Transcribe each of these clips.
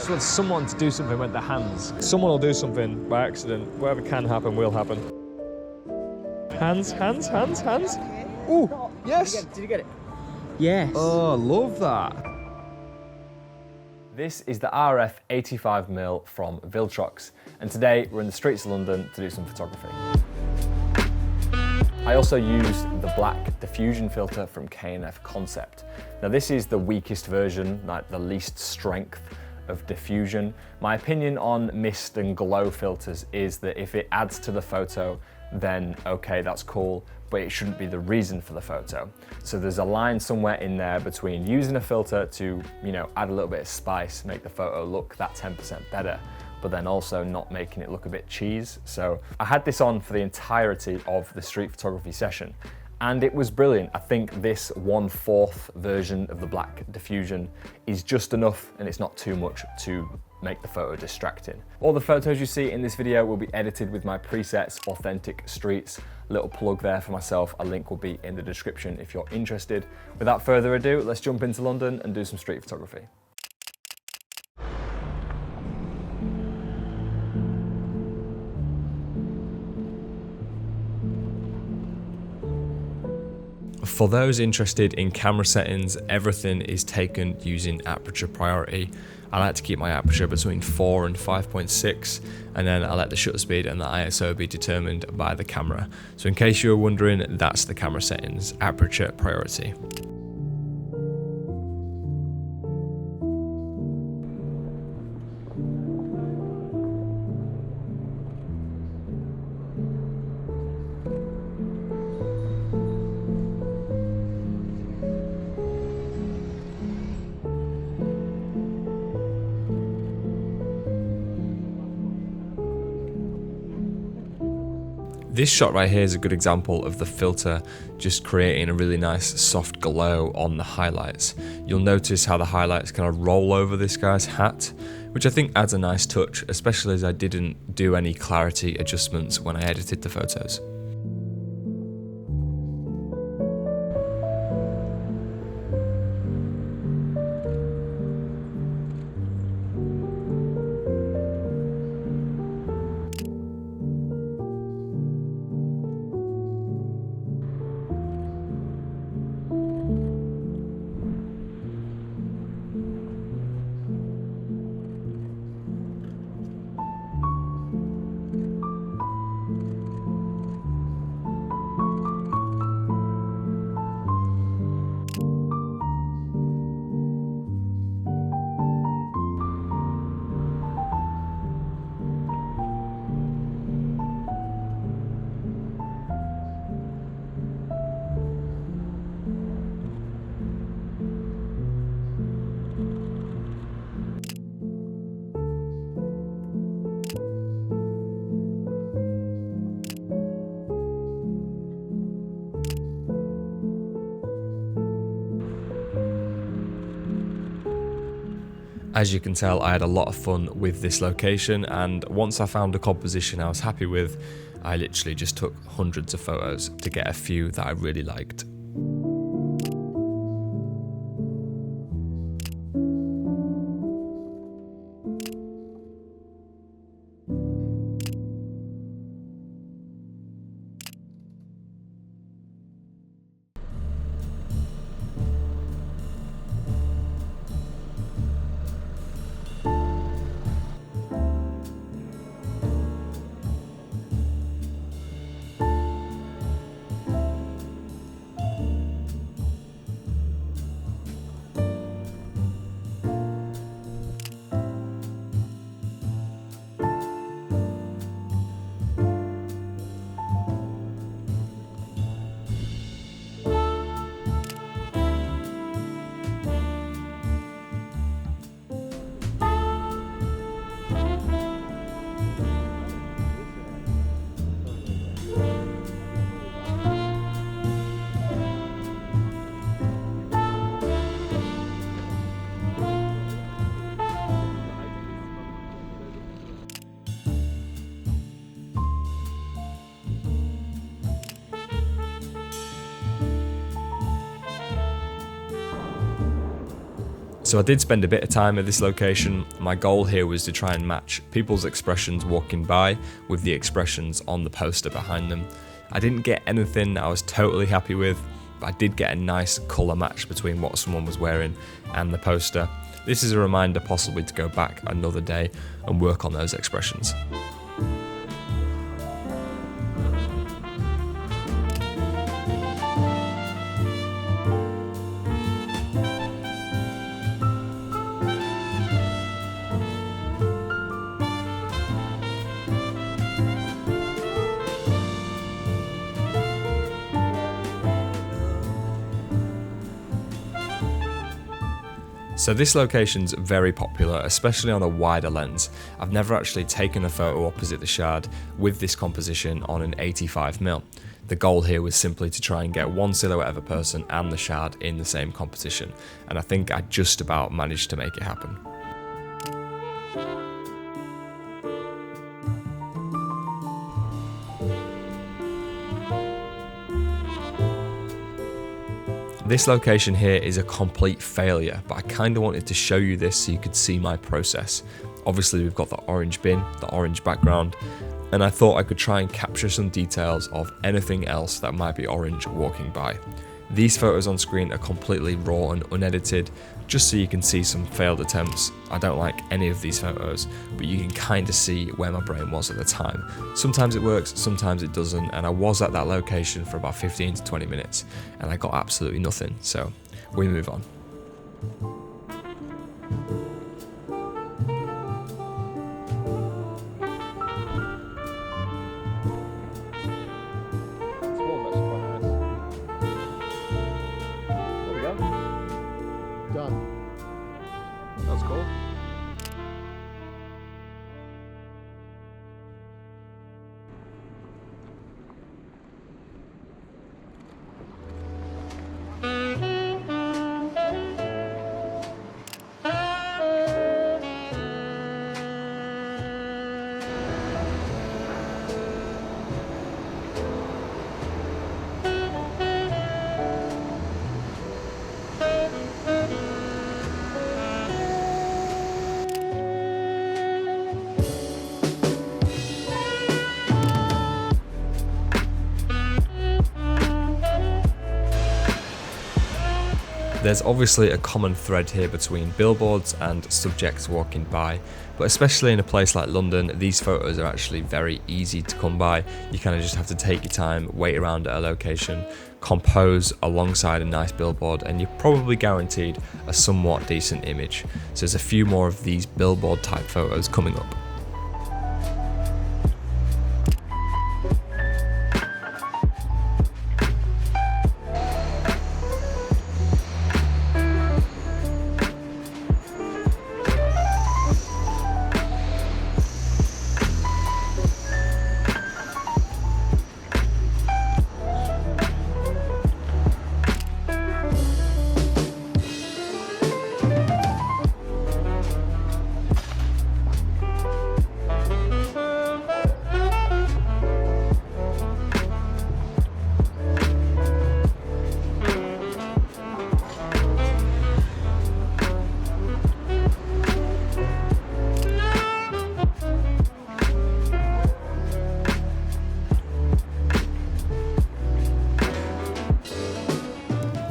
just want someone to do something with their hands. Someone will do something by accident. Whatever can happen will happen. Hands, hands, hands, hands. Ooh, yes. Did you get it? Yes. Oh, love that. This is the RF 85mm from Viltrox, and today we're in the streets of London to do some photography. I also used the black diffusion filter from K&F Concept. Now this is the weakest version, like the least strength of diffusion. My opinion on mist and glow filters is that if it adds to the photo, then okay, that's cool, but it shouldn't be the reason for the photo. So there's a line somewhere in there between using a filter to, add a little bit of spice, make the photo look that 10% better, but then also not making it look a bit cheese. So I had this on for the entirety of the street photography session, and it was brilliant. I think this 1/4 version of the black diffusion is just enough, and it's not too much to make the photo distracting. All the photos you see in this video will be edited with my presets, Authentic Streets. Little plug there for myself. A link will be in the description if you're interested. Without further ado, let's jump into London and do some street photography. For those interested in camera settings, everything is taken using aperture priority. I like to keep my aperture between 4 and 5.6, and then I let the shutter speed and the ISO be determined by the camera. So in case you were wondering, that's the camera settings, aperture priority. This shot right here is a good example of the filter just creating a really nice soft glow on the highlights. You'll notice how the highlights kind of roll over this guy's hat, which I think adds a nice touch, especially as I didn't do any clarity adjustments when I edited the photos. As you can tell, I had a lot of fun with this location, and once I found a composition I was happy with, I literally just took hundreds of photos to get a few that I really liked. So I did spend a bit of time at this location. My goal here was to try and match people's expressions walking by with the expressions on the poster behind them. I didn't get anything I was totally happy with, but I did get a nice colour match between what someone was wearing and the poster. This is a reminder possibly to go back another day and work on those expressions. So this location's very popular, especially on a wider lens. I've never actually taken a photo opposite the Shard with this composition on an 85mm. The goal here was simply to try and get one silhouette of a person and the Shard in the same composition, and I think I just about managed to make it happen. This location here is a complete failure, but I kind of wanted to show you this so you could see my process. Obviously we've got the orange bin, the orange background, and I thought I could try and capture some details of anything else that might be orange walking by. These photos on screen are completely raw and unedited, just so you can see some failed attempts. I don't like any of these photos, but you can kind of see where my brain was at the time. Sometimes it works, sometimes it doesn't, and I was at that location for about 15 to 20 minutes, and I got absolutely nothing, so we move on. That's cool. There's obviously a common thread here between billboards and subjects walking by, but especially in a place like London, these photos are actually very easy to come by. You kind of just have to take your time, wait around at a location, compose alongside a nice billboard, and you're probably guaranteed a somewhat decent image. So there's a few more of these billboard type photos coming up.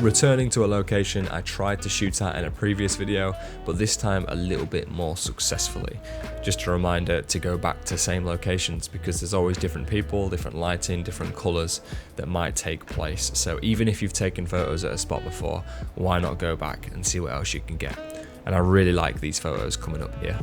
Returning to a location I tried to shoot at in a previous video, but this time a little bit more successfully. Just a reminder to go back to same locations because there's always different people, different lighting, different colours that might take place. So even if you've taken photos at a spot before, why not go back and see what else you can get? And I really like these photos coming up here.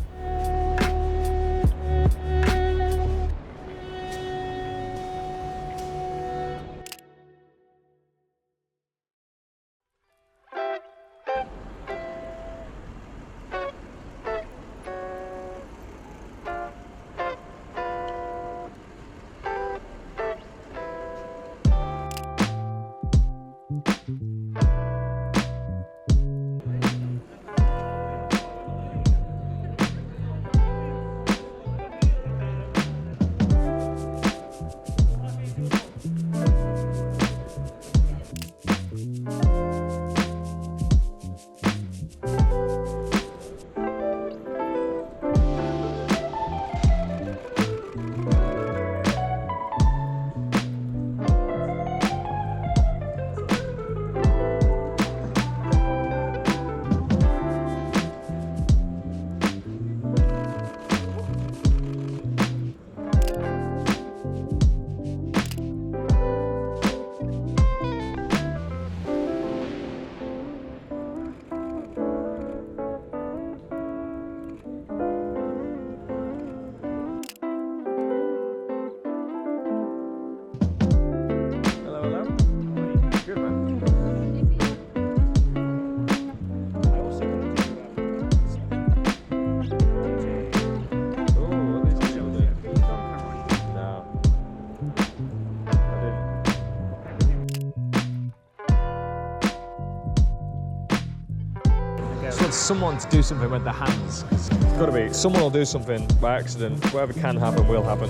someone to do something with their hands. It's got to be. Someone will do something by accident. Whatever can happen will happen.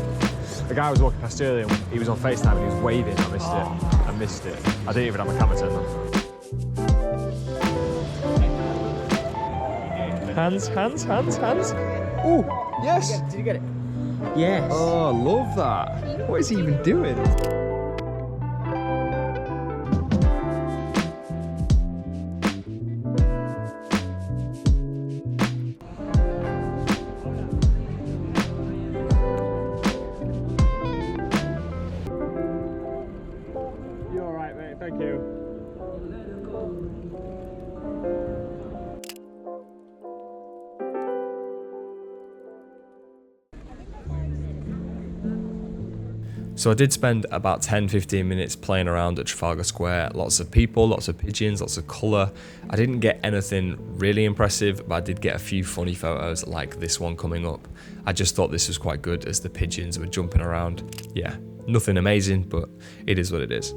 The guy was walking past earlier and he was on FaceTime and he was waving. I missed it. I missed it. I didn't even have my camera turned on. Hands, hands, hands, hands. Oh, yes. Did you get it? Yes. Oh, I love that. What is he even doing? You're all right, mate. Thank you. So I did spend about 10-15 minutes playing around at Trafalgar Square. Lots of people, lots of pigeons, lots of colour. I didn't get anything really impressive, but I did get a few funny photos like this one coming up. I just thought this was quite good as the pigeons were jumping around. Yeah, nothing amazing, but it is what it is.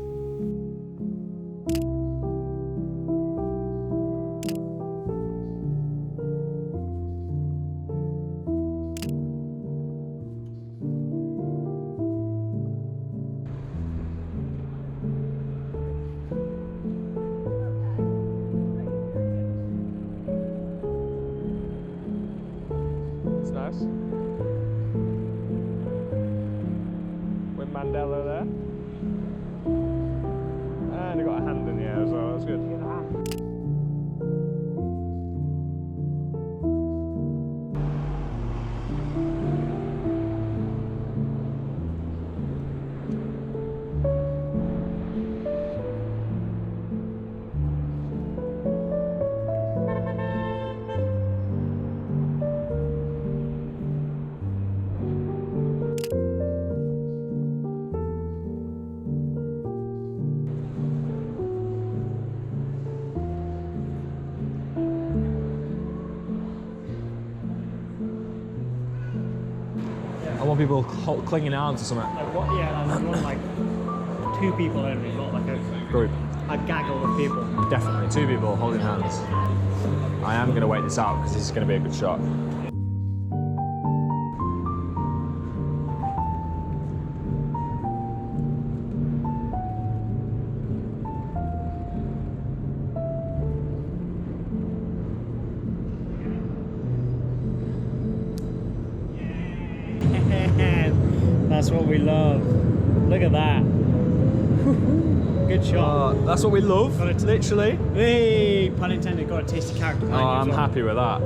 Nice. With Mandela there. And he got a hand in the air as well, that's good. I want people clinging arms or something. Like what? Yeah, like, you want like 2 people only, not like a Group. A gaggle of people. Definitely, 2 people holding hands. I am going to wait this out because this is going to be a good shot. That's what we love. Look at that. Good shot. That's what we love, literally. Hey, pun intended, got a tasty character. Oh, I'm happy with that.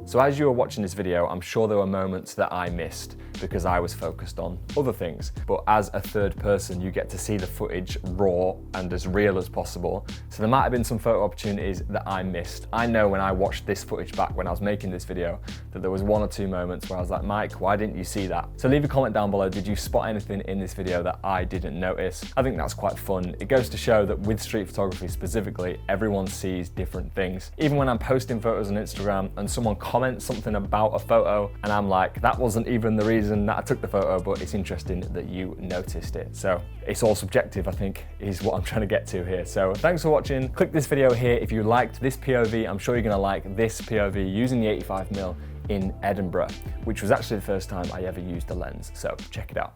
So as you were watching this video, I'm sure there were moments that I missed because I was focused on other things. But as a third person, you get to see the footage raw and as real as possible. So there might have been some photo opportunities that I missed. I know when I watched this footage back when I was making this video, that there was 1 or 2 moments where I was like, Mike, why didn't you see that? So leave a comment down below. Did you spot anything in this video that I didn't notice? I think that's quite fun. It goes to show that with street photography specifically, everyone sees different things. Even when I'm posting photos on Instagram and someone comments something about a photo and I'm like, that wasn't even the reason that I took the photo, but it's interesting that you noticed it. So it's all subjective, I think, is what I'm trying to get to here. So thanks for watching. Click this video here if you liked this POV. I'm sure you're gonna like this POV using the 85mm in Edinburgh, which was actually the first time I ever used the lens. So check it out.